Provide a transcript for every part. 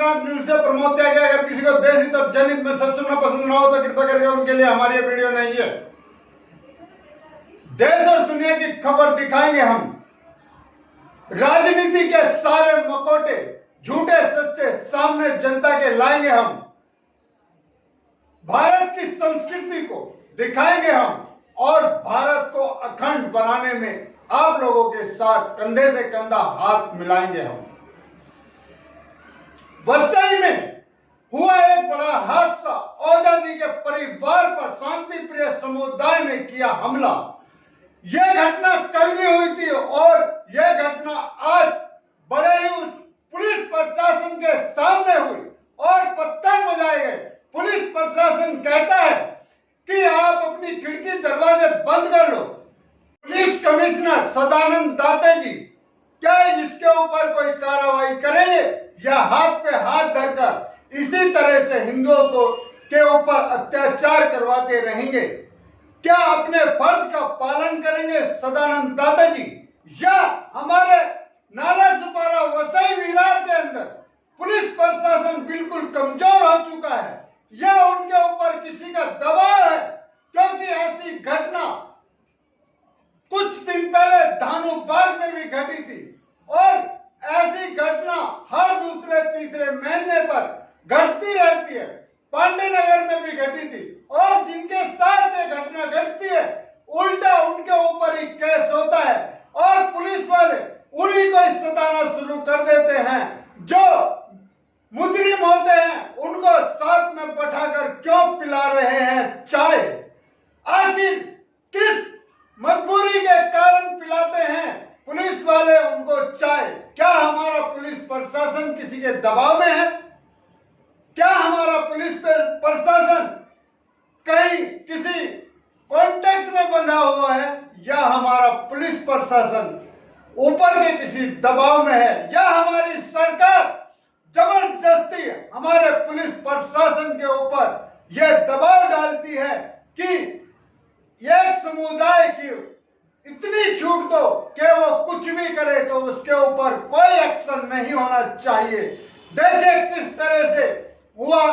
Amarnath news से प्रमोद किया गया। अगर किसी को देश हित और जनहित में सच सुनना पसंद ना हो तो कृपया करके उनके लिए हमारी ये वीडियो नहीं है। देश और दुनिया की खबर दिखाएंगे हम, राजनीति के सारे मकोटे झूठे सच्चे सामने जनता के लाएंगे हम, भारत की संस्कृति को दिखाएंगे हम और भारत को अखंड बनाने में आप लोगों के साथ कंधे से कंधा हाथ मिलाएंगे हम। वसई में हुआ एक बड़ा हादसा, ओझा जी के परिवार पर शांति प्रिय समुदाय ने किया हमला। यह घटना कल भी हुई थी और यह घटना आज बड़े ही उस पुलिस प्रशासन के सामने हुई और पत्थर बजाए गए। पुलिस प्रशासन कहता है कि आप अपनी खिड़की दरवाजे बंद कर लो। पुलिस कमिश्नर सदानंद दाते जी क्या इसके ऊपर कोई कार्रवाई करेंगे या हाथ पे हाथ धरकर इसी तरह से हिंदुओं को के ऊपर अत्याचार करवाते रहेंगे? क्या अपने फर्ज का पालन करेंगे सदानंद दाता जी, या हमारे नाला सुपारा वसई विरार के अंदर पुलिस प्रशासन बिल्कुल कमजोर हो चुका है या उनके ऊपर किसी का दबाव है? क्योंकि ऐसी घटना कुछ दिन पहले धानुबाग में भी घटी थी और ऐसी घटना हर दूसरे तीसरे महीने पर घटती रहती है। पांडेनगर में भी घटी थी और जिनके साथ ये घटना घटती है उल्टा उनके ऊपर ही केस होता है और पुलिस वाले उन्हीं को सताना शुरू कर देते हैं। जो मुजरिम होते हैं उनको साथ में बैठाकर क्यों पिला रहे हैं चाय? आखिर किस मजबूरी के कारण पिलाते हैं पुलिस वाले उनको चाय? क्या हमारा पुलिस प्रशासन किसी के दबाव में है? क्या हमारा पुलिस प्रशासन कहीं किसी कॉन्ट्रैक्ट में बंधा हुआ है या हमारा पुलिस प्रशासन ऊपर के किसी दबाव में है या हमारी सरकार जबरदस्ती हमारे पुलिस प्रशासन के ऊपर यह दबाव डालती है कि एक समुदाय की इतनी छूट दो कि वो कुछ भी करे तो उसके ऊपर कोई एक्शन नहीं होना चाहिए। देखिए किस तरह से हुआ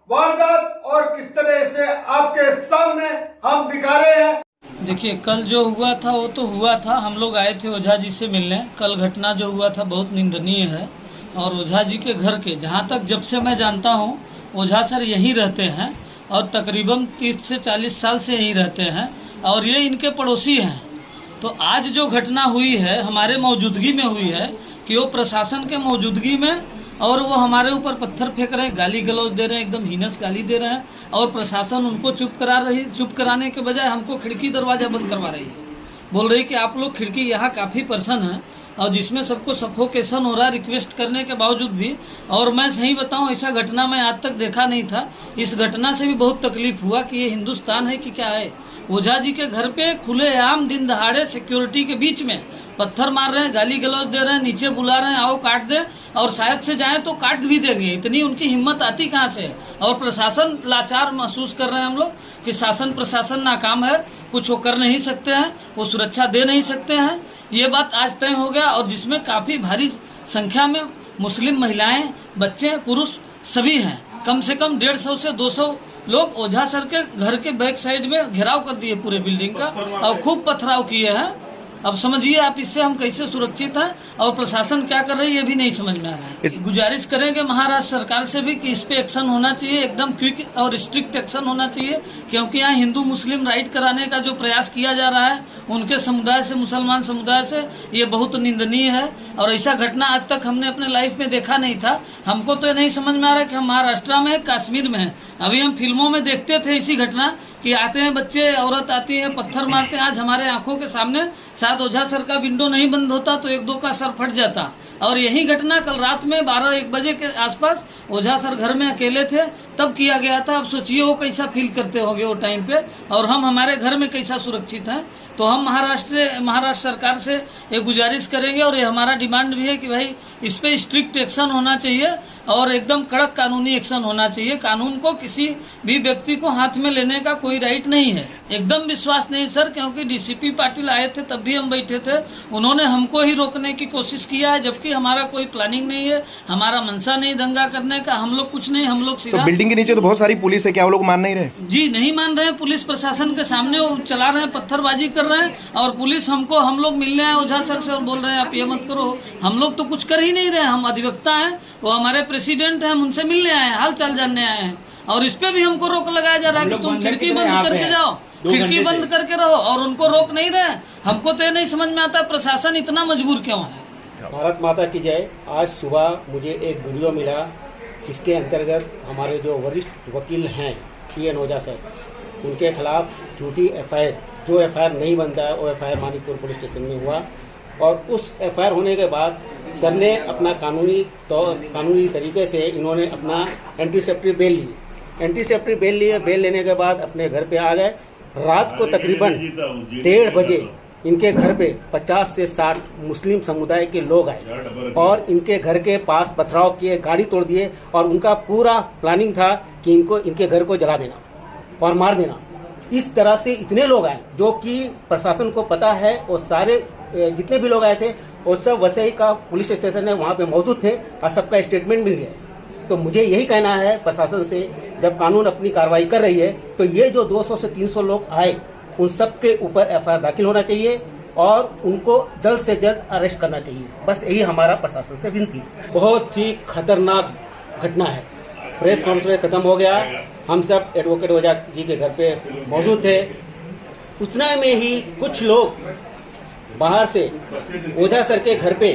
वारदात और किस तरह से आपके सामने हम दिखा रहे हैं। देखिए कल जो हुआ था वो तो हुआ था, हम लोग आए थे ओझा जी से मिलने। कल घटना जो हुआ था बहुत निंदनीय है और ओझा जी के घर के, जहाँ तक जब से मैं जानता हूँ ओझा सर यहीं रहते हैं और तकरीबन 30 से 40 साल से यहीं रहते हैं और ये इनके पड़ोसी हैं। तो आज जो घटना हुई है हमारे मौजूदगी में हुई है कि वो प्रशासन के मौजूदगी में और वो हमारे ऊपर पत्थर फेंक रहे हैं, गाली गलौज दे रहे हैं, एकदम हीनस गाली दे रहे हैं और प्रशासन उनको चुप कराने के बजाय हमको खिड़की दरवाजा बंद करवा रही है। बोल रही कि आप लोग खिड़की, यहाँ काफ़ी पर्सन है और जिसमें सबको सफोकेशन हो रहा है रिक्वेस्ट करने के बावजूद भी। और मैं सही बताऊं ऐसा घटना मैं आज तक देखा नहीं था। इस घटना से भी बहुत तकलीफ हुआ कि ये हिंदुस्तान है कि क्या है। ओझा जी के घर पे खुलेआम दिन दहाड़े सिक्योरिटी के बीच में पत्थर मार रहे हैं, गाली गलौज दे रहे हैं, नीचे बुला रहे हैं, आओ काट दे, और शायद से जाए तो काट भी देंगे। इतनी उनकी हिम्मत आती कहाँ से? और प्रशासन लाचार महसूस कर रहे हैं हम लोग कि शासन प्रशासन नाकाम है, कुछ वो कर नहीं सकते हैं, वो सुरक्षा दे नहीं सकते हैं। ये बात आज तय हो गया और जिसमें काफी भारी संख्या में मुस्लिम महिलाएं, बच्चे, पुरुष सभी हैं। कम से कम 150 से 200 लोग ओझा सर के घर के बैक साइड में घेराव कर दिए पूरे बिल्डिंग का और खूब पथराव किए हैं। अब समझिए आप इससे हम कैसे सुरक्षित हैं और प्रशासन क्या कर रही है ये भी नहीं समझ में आ रहा है। गुजारिश करेंगे महाराष्ट्र सरकार से भी कि इस पे एक्शन होना चाहिए, एकदम क्विक और स्ट्रिक्ट एक्शन होना चाहिए, क्योंकि यहाँ हिंदू मुस्लिम राइट कराने का जो प्रयास किया जा रहा है उनके समुदाय से, मुसलमान समुदाय से, ये बहुत निंदनीय है। और ऐसा घटना आज तक हमने अपने लाइफ में देखा नहीं था। हमको तो नहीं समझ में आ रहा है कि हम महाराष्ट्र में है, कश्मीर में है। अभी हम फिल्मों में देखते थे इसी घटना कि आते हैं बच्चे, औरत आती है, पत्थर मारते हैं। आज हमारे आंखों के सामने शायद ओझा सर का विंडो नहीं बंद होता तो 1-2 का सर फट जाता। और यही घटना कल रात में 12-1 बजे के आसपास ओझा सर घर में अकेले थे तब किया गया था। अब सोचिए वो कैसा फील करते होंगे वो टाइम पे, और हम हमारे घर में कैसा सुरक्षित हैं। तो हम महाराष्ट्र सरकार से ये गुजारिश करेंगे और ये हमारा डिमांड भी है कि भाई इस पे स्ट्रिक्ट एक्शन होना चाहिए और एकदम कड़क कानूनी एक्शन होना चाहिए। कानून को किसी भी व्यक्ति को हाथ में लेने का कोई राइट नहीं है, एकदम विश्वास नहीं सर, क्योंकि डीसीपी पाटिल आए थे तब भी हम बैठे थे, उन्होंने हमको ही रोकने की कोशिश किया है, जबकि की हमारा कोई प्लानिंग नहीं है, हमारा मनसा नहीं दंगा करने का, हम लोग कुछ नहीं, हम लोग तो सीधा बिल्डिंग के नीचे तो बहुत सारी पुलिस है, क्या वो लोग मान नहीं रहे? जी नहीं मान रहे हैं। पुलिस प्रशासन के सामने वो चला रहे हैं, पत्थरबाजी कर रहे हैं, और पुलिस हम लोग मिलने आए ओझा सर से और बोल रहे हैं आप ये मत करो। हम लोग तो कुछ कर ही नहीं रहे, हम अधिवक्ता हैं, वो हमारे प्रेसिडेंट हैं, हम उनसे मिलने आए हैं, हाल चाल जानने आए हैं, और इस पे भी हमको रोक लगाया जा रहा है कि तुम खिड़की बंद करके जाओ, खिड़की बंद करके रहो, और उनको रोक नहीं रहे। हमको तो ये नहीं समझ में आता प्रशासन इतना मजबूर क्यों है। भारत माता की जय। आज सुबह मुझे एक वीडियो मिला जिसके अंतर्गत हमारे जो वरिष्ठ वकील हैं PN ओझा सर, उनके खिलाफ झूठी FIR, जो FIR नहीं बनता है वो FIR मानिकपुर पुलिस स्टेशन में हुआ, और उस FIR होने के बाद सर ने अपना कानूनी तरीके से इन्होंने अपना एंटीसेप्टिव बेल ली। एंटीसेप्टिव बेल लिए, बेल लेने के बाद अपने घर पे आ गए। रात को तकरीबन 1:30 बजे इनके घर पे 50 से 60 मुस्लिम समुदाय के लोग आए और इनके घर के पास पथराव किए, गाड़ी तोड़ दिए, और उनका पूरा प्लानिंग था कि इनके घर को जला देना और मार देना। इस तरह से इतने लोग आए जो कि प्रशासन को पता है, और सारे जितने भी लोग आए थे वो सब वसई का पुलिस स्टेशन है वहाँ पे मौजूद थे, और सबका स्टेटमेंट मिल गया। तो मुझे यही कहना है प्रशासन से, जब कानून अपनी कार्रवाई कर रही है तो ये जो 200 से 300 लोग आए उन सब के ऊपर FIR दाखिल होना चाहिए और उनको जल्द से जल्द अरेस्ट करना चाहिए। बस यही हमारा प्रशासन से विनती है। बहुत ही खतरनाक घटना है। प्रेस कॉन्फ्रेंस खत्म हो गया, हम सब एडवोकेट ओझा जी के घर पे मौजूद थे। उतना में ही कुछ लोग बाहर से ओझा सर के घर पे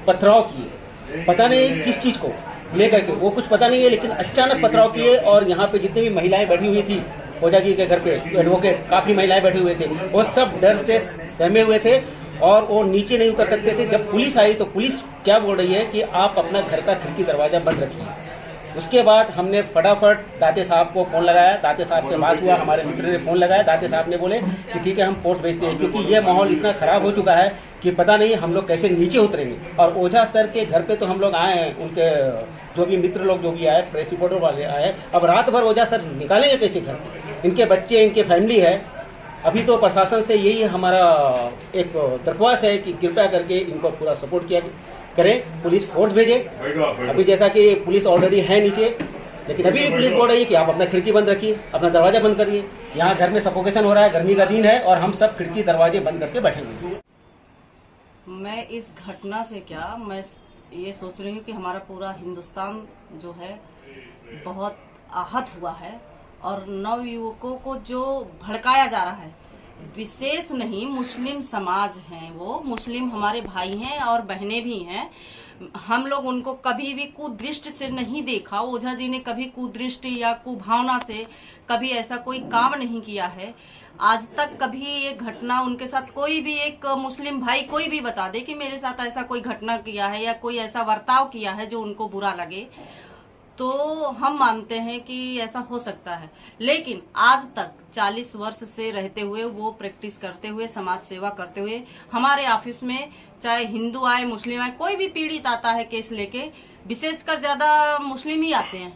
पथराव किए, पता नहीं किस चीज को लेकर के, वो कुछ पता नहीं है, लेकिन अचानक पथराव किए। और यहाँ पे जितनी भी महिलाएं बैठी हुई थी ओझा जी के घर पे, एडवोकेट काफी महिलाएं बैठे हुए थे, वो सब डर से सहमे हुए थे और वो नीचे नहीं उतर सकते थे। जब पुलिस आई तो पुलिस क्या बोल रही है कि आप अपना घर का खिड़की दरवाजा बंद रखिए। उसके बाद हमने फटाफट दाते साहब को फोन लगाया, दाते साहब से बात हुआ, हमारे मित्र ने फोन लगाया, दाते साहब ने बोले कि ठीक है हम फोर्स भेजते हैं, क्योंकि ये माहौल इतना खराब हो चुका है कि पता नहीं हम लोग कैसे नीचे उतरेंगे। और ओझा सर के घर पे तो हम लोग आए हैं, उनके जो भी मित्र लोग जो भी आए, प्रेस रिपोर्टर वाले आए, अब रात भर ओझा सर निकालेंगे कैसे घर पे? इनके बच्चे, इनके फैमिली है। अभी तो प्रशासन से यही हमारा एक दरख्वास्त है कि कृपया करके इनको पूरा सपोर्ट किया करें, पुलिस फोर्स भेजे। अभी जैसा कि पुलिस ऑलरेडी है नीचे, लेकिन अभी भी पुलिस बोल रही है कि आप अपना खिड़की बंद रखिए, अपना दरवाजा बंद करिए। यहाँ घर में सफोकेशन हो रहा है, गर्मी का दिन है और हम सब खिड़की दरवाजे बंद करके बैठे हुए हैं। मैं इस घटना से क्या, मैं ये सोच रही हूँ कि हमारा पूरा हिंदुस्तान जो है बहुत आहत हुआ है, और नवयुवकों को जो भड़काया जा रहा है, विशेष नहीं मुस्लिम समाज हैं, वो मुस्लिम हमारे भाई हैं और बहनें भी हैं। हम लोग उनको कभी भी कुदृष्टि से नहीं देखा। ओझा जी ने कभी कुदृष्टि या कुभावना से कभी ऐसा कोई काम नहीं किया है। आज तक कभी ये घटना उनके साथ कोई भी एक मुस्लिम भाई कोई भी बता दे कि मेरे साथ ऐसा कोई घटना किया है या कोई ऐसा बर्ताव किया है जो उनको बुरा लगे, तो हम मानते हैं कि ऐसा हो सकता है। लेकिन आज तक 40 वर्ष से रहते हुए, वो प्रैक्टिस करते हुए, समाज सेवा करते हुए, हमारे ऑफिस में चाहे हिंदू आए मुस्लिम आए, कोई भी पीड़ित आता है केस लेके, विशेषकर ज्यादा मुस्लिम ही आते हैं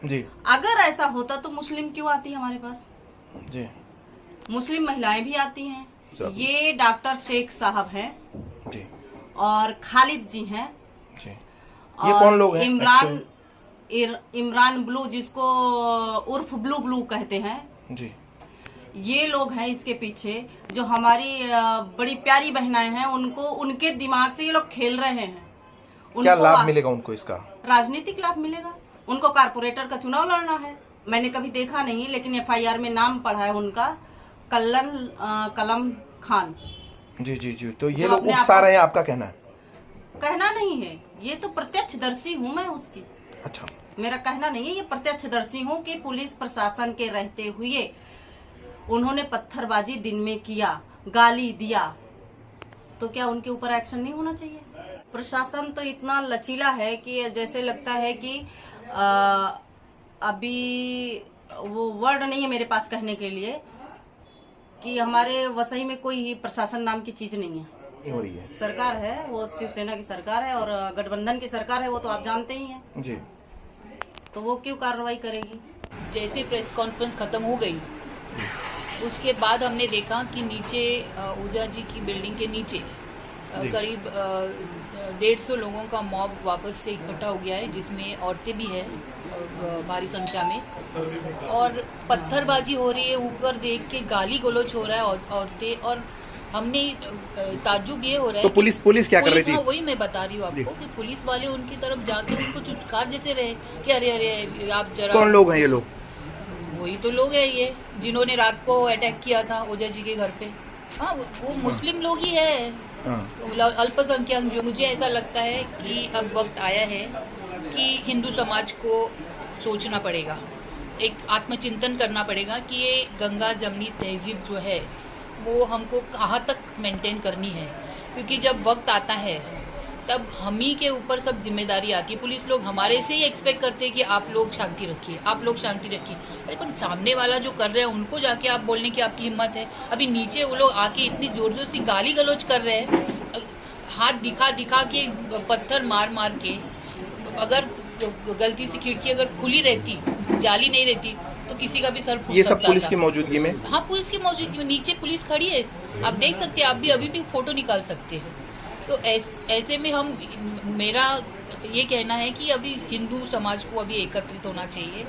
जी। अगर ऐसा होता तो मुस्लिम क्यों आती है हमारे पास जी? मुस्लिम महिलाएं भी आती हैं। ये डॉक्टर शेख साहब हैं जी, और खालिद जी हैं जी। ये कौन लोग हैं? इमरान ब्लू, जिसको उर्फ ब्लू कहते हैं जी, ये लोग हैं इसके पीछे। जो हमारी बड़ी प्यारी बहनाएं हैं, उनको उनके दिमाग से ये लोग खेल रहे हैं। क्या लाभ मिलेगा उनको इसका? राजनीतिक लाभ मिलेगा। उनको कारपोरेटर का चुनाव लड़ना है। मैंने कभी देखा नहीं, लेकिन FIR में नाम पढ़ा है उनका, कलम खान। जी जी जी। तो ये लोग उकसा रहे हैं, आपका कहना है? कहना नहीं है, ये तो प्रत्यक्षदर्शी हूँ मैं उसकी। अच्छा, मेरा कहना नहीं है, ये प्रत्यक्षदर्शी हूँ कि पुलिस प्रशासन के रहते हुए उन्होंने पत्थरबाजी दिन में किया, गाली दिया, तो क्या उनके ऊपर एक्शन नहीं होना चाहिए? प्रशासन तो इतना लचीला है कि जैसे लगता है कि अभी वो वर्ड नहीं है मेरे पास कहने के लिए कि हमारे वसई में कोई ही प्रशासन नाम की चीज नहीं है। हो रही है सरकार है, वो शिवसेना की सरकार है और गठबंधन की सरकार है, वो तो आप जानते ही हैं जी। तो वो क्यों कार्रवाई करेगी? जैसे प्रेस कॉन्फ्रेंस खत्म हो गई, उसके बाद हमने देखा कि नीचे ओझा जी की बिल्डिंग के नीचे करीब 150 लोगों का मॉब वापस से इकट्ठा हो गया है, जिसमें औरतें भी हैं और भारी संख्या में, और पत्थरबाजी हो रही है, ऊपर देख के गाली गलौज हो रहा है औरतें। और हमने ताज्जुब ये हो रहा है तो पुलिस क्या कर रही थी? हाँ, वही मैं बता रही हूँ आपको कि पुलिस वाले उनकी तरफ जाके उनको चुटकार जैसे रहे कि अरे अरे आप जरा। कौन लोग हैं ये लोग? वही तो लोग हैं ये जिन्होंने रात को अटैक किया था ओझा जी के घर पे। हाँ, वो मुस्लिम लोग ही है, अल्पसंख्यक जो। मुझे ऐसा लगता है कि अब वक्त आया है कि हिंदू समाज को सोचना पड़ेगा, एक आत्मचिंतन करना पड़ेगा कि ये गंगा जमनी तहजीब जो है वो हमको कहाँ तक मेंटेन करनी है, क्योंकि जब वक्त आता है तब हम ही के ऊपर सब जिम्मेदारी आती है। पुलिस लोग हमारे से ही एक्सपेक्ट करते हैं कि आप लोग शांति रखिए, आप लोग शांति रखिए। अरे पर सामने वाला जो कर रहे हैं उनको जाके आप बोलने की आपकी हिम्मत है? अभी नीचे वो लोग आके इतनी जोर जोर से गाली गलौज कर रहे हैं, हाथ दिखा दिखा के, पत्थर मार मार के। अगर गलती से खिड़की अगर खुली रहती, जाली नहीं रहती, तो किसी का भी सर फूट ये सब सकता पुलिस था। की मौजूदगी में? हाँ, पुलिस की मौजूदगी में। नीचे पुलिस खड़ी है, आप देख सकते हैं, आप भी अभी भी फोटो निकाल सकते हैं। तो ऐसे में हम, मेरा ये कहना है कि अभी हिंदू समाज को अभी एकत्रित होना चाहिए,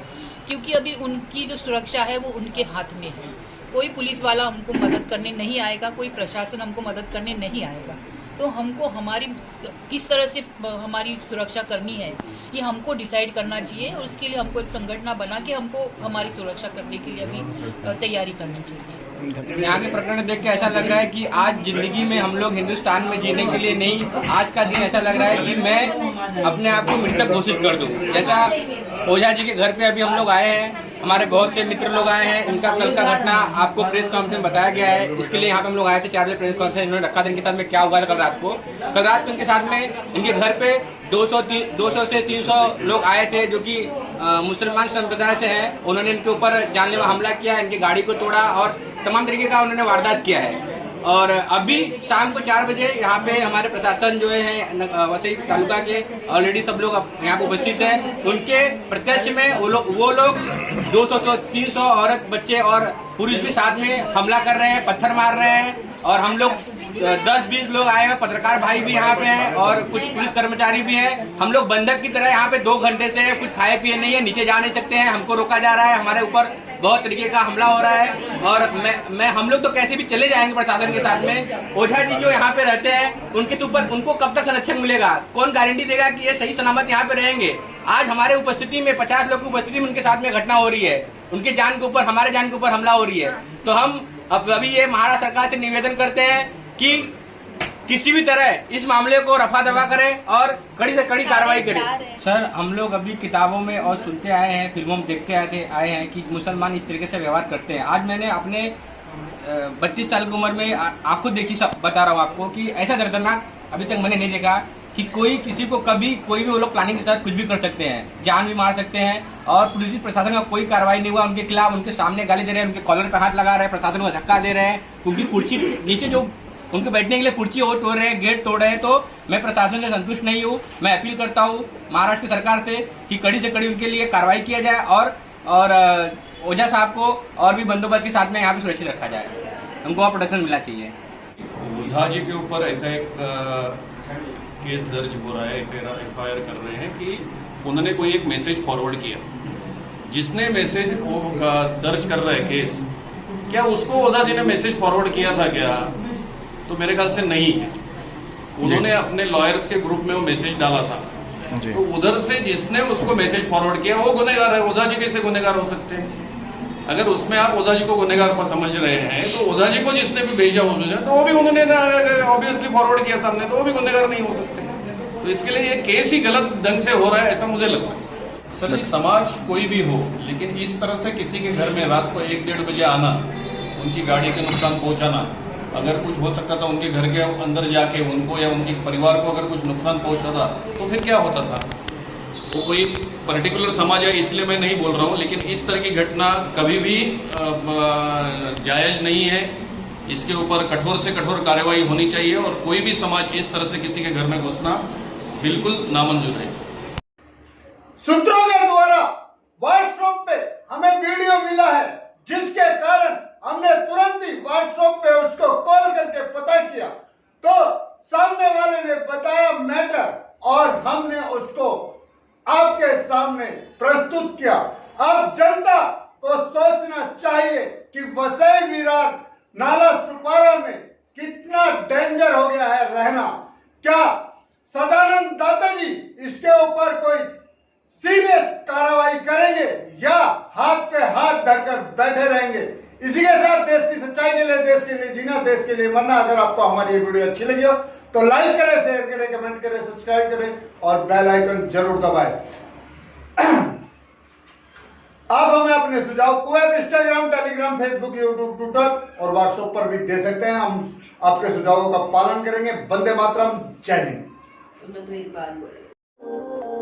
क्योंकि अभी उनकी जो सुरक्षा है वो उनके हाथ में है। कोई पुलिस वाला हमको मदद करने नहीं आएगा, कोई प्रशासन हमको मदद करने नहीं आएगा। तो हमको हमारी किस तरह से हमारी सुरक्षा करनी है ये हमको डिसाइड करना चाहिए, और उसके लिए हमको एक संगठन बना के हमको हमारी सुरक्षा करने के लिए अभी तैयारी करनी चाहिए। यहाँ के प्रकरण देख के ऐसा लग रहा है कि आज जिंदगी में हम लोग हिंदुस्तान में जीने के लिए नहीं, आज का दिन ऐसा लग रहा है कि मैं अपने आप को मृतक घोषित कर दूं। जैसा ओझा जी के घर पे अभी हम लोग आए हैं, हमारे बहुत से मित्र लोग आए हैं, इनका कल का घटना आपको प्रेस कॉन्फ्रेंस बताया गया है। इसके लिए यहाँ पे हम लोग आए थे, 4 बजे प्रेस कॉन्फ्रेंस इन्होंने रखा था। इनके साथ में क्या हुआ था कल रात को? कल रात को इनके साथ में इनके घर पे 200 से 300 लोग आए थे जो कि मुसलमान संप्रदाय से हैं। उन्होंने इनके ऊपर जानलेवा हमला किया, इनकी गाड़ी को तोड़ा और तमाम तरीके का उन्होंने वारदात किया है। और अभी शाम को 4 बजे यहाँ पे हमारे प्रशासन जो है वसई तालुका के ऑलरेडी सब लोग यहाँ पे उपस्थित हैं। उनके प्रत्यक्ष में वो लोग 200 तो 300 औरत, बच्चे और पुरुष भी साथ में हमला कर रहे हैं, पत्थर मार रहे हैं। और हम लोग 10-20 लोग आए हैं, पत्रकार भाई भी यहाँ पे हैं और कुछ पुलिस कर्मचारी भी हैं। हम लोग बंधक की तरह यहाँ पे 2 घंटे से कुछ खाए पिए नहीं है, नीचे जा नहीं सकते हैं, हमको रोका जा रहा है, हमारे ऊपर बहुत तरीके का हमला हो रहा है। और हम लोग तो कैसे भी चले जाएंगे प्रशासन के साथ में। ओझा जी जो यहाँ पे रहते हैं उनके ऊपर उनको कब तक संरक्षण मिलेगा? कौन गारंटी देगा कि ये सही सलामत यहाँ पे रहेंगे? आज हमारे उपस्थिति में 50 लोग की उपस्थिति में उनके साथ में घटना हो रही है, उनके जान के ऊपर, हमारे जान के ऊपर हमला हो रही है। तो हम अभी ये महाराष्ट्र सरकार से निवेदन करते हैं कि किसी भी तरह इस मामले को रफा दफा करें और कड़ी से कड़ी कार्रवाई करें। सर, हम लोग अभी किताबों में और सुनते आए हैं, फिल्मों में देखते आए हैं कि मुसलमान इस तरीके से व्यवहार करते हैं। आज मैंने अपने 32 साल की उम्र में आंखों देखी बता रहा हूँ आपको कि ऐसा दर्दनाक अभी तक मैंने नहीं देखा कि कोई किसी को कभी कोई भी वो लोग प्लानिंग के साथ कुछ भी कर सकते हैं, जान भी मार सकते हैं। और पुलिस प्रशासन का कोई कार्रवाई नहीं हुआ उनके खिलाफ। उनके सामने गाली दे रहे हैं, उनके कॉलर पे हाथ लगा रहे हैं, प्रशासन को धक्का दे रहे हैं, उनकी कुर्सी नीचे जो उनके बैठने के लिए कुर्सी तोड़ रहे हैं, गेट तोड़ रहे हैं। तो मैं प्रशासन से संतुष्ट नहीं हूँ। मैं अपील करता हूँ महाराष्ट्र की सरकार से कि कड़ी से कड़ी उनके लिए कार्रवाई किया जाए और ओझा साहब को और भी बंदोबस्त के साथ में यहाँ पे सुरक्षित रखा जाए। हमको और प्रोटेक्शन मिलना चाहिए। ओझा जी के ऊपर ऐसा एक केस दर्ज हो रहा है, FIR कर रहे हैं कि उन्होंने कोई एक मैसेज फॉरवर्ड किया। जिसने मैसेज दर्ज कर रहा है केस, क्या उसको ओझा जी ने मैसेज फॉरवर्ड किया था क्या? तो मेरे ख्याल से नहीं है। उन्होंने अपने लॉयर्स के ग्रुप में वो मैसेज डाला था, तो उधर से जिसने उसको मैसेज फॉरवर्ड किया वो गुनहगार है। ओझा जी कैसे गुनहगार हो सकते हैं? अगर उसमें आप ओझा जी को गुनहगार पर समझ रहे हैं तो ओझा जी को जिसने भी भेजा तो वो भी उन्होंने ऑब्वियसली फॉरवर्ड किया सामने, तो वो भी गुनहगार नहीं हो सकते। तो इसके लिए ये केस ही गलत ढंग से हो रहा है, ऐसा मुझे लगता है। सभी समाज कोई भी हो, लेकिन इस तरह से किसी के घर में रात को 1-1:30 बजे आना, उनकी गाड़ी के नुकसान पहुंचाना, अगर कुछ हो सकता था उनके घर के अंदर जाके उनको या उनके परिवार को अगर कुछ नुकसान पहुंचा था तो फिर क्या होता था? वो कोई पर्टिकुलर समाज है इसलिए मैं नहीं बोल रहा हूँ, लेकिन इस तरह की घटना कभी भी जायज नहीं है। इसके ऊपर कठोर से कठोर कार्रवाई होनी चाहिए और कोई भी समाज इस तरह से किसी के घर में घुसना बिल्कुल नामंजूर है। सूत्रों के द्वारा व्हाट्सएप पे हमें वीडियो मिला है, जिसके कारण हमने तुरंत ही व्हाट्सएप पे उसको कॉल करके पता किया, तो सामने वाले ने बताया मैटर और हमने उसको आपके सामने प्रस्तुत किया। अब जनता को सोचना चाहिए कि वसई विरार नाला सुपारा में कितना डेंजर हो गया है रहना। क्या सदानंद दाता जी इसके ऊपर कोई सीरियस कार्रवाई करेंगे या हाथ पे हाथ धरकर बैठे रहेंगे? इसी के साथ देश की सच्चाई के लिए, देश के लिए जीना, देश के लिए मरना। अगर आपको हमारी ये वीडियो अच्छी लगी हो तो लाइक करें, शेयर करें, कमेंट करें, सब्सक्राइब करें और बेल आइकन जरूर दबाएं। आप हमें अपने सुझाव को Instagram, Telegram, Facebook, YouTube, Twitter और व्हाट्सएप पर भी दे सकते हैं। हम आपके सुझावों का पालन करेंगे। वंदे मातरम, जय हिंद। मैं तो एक बात बोल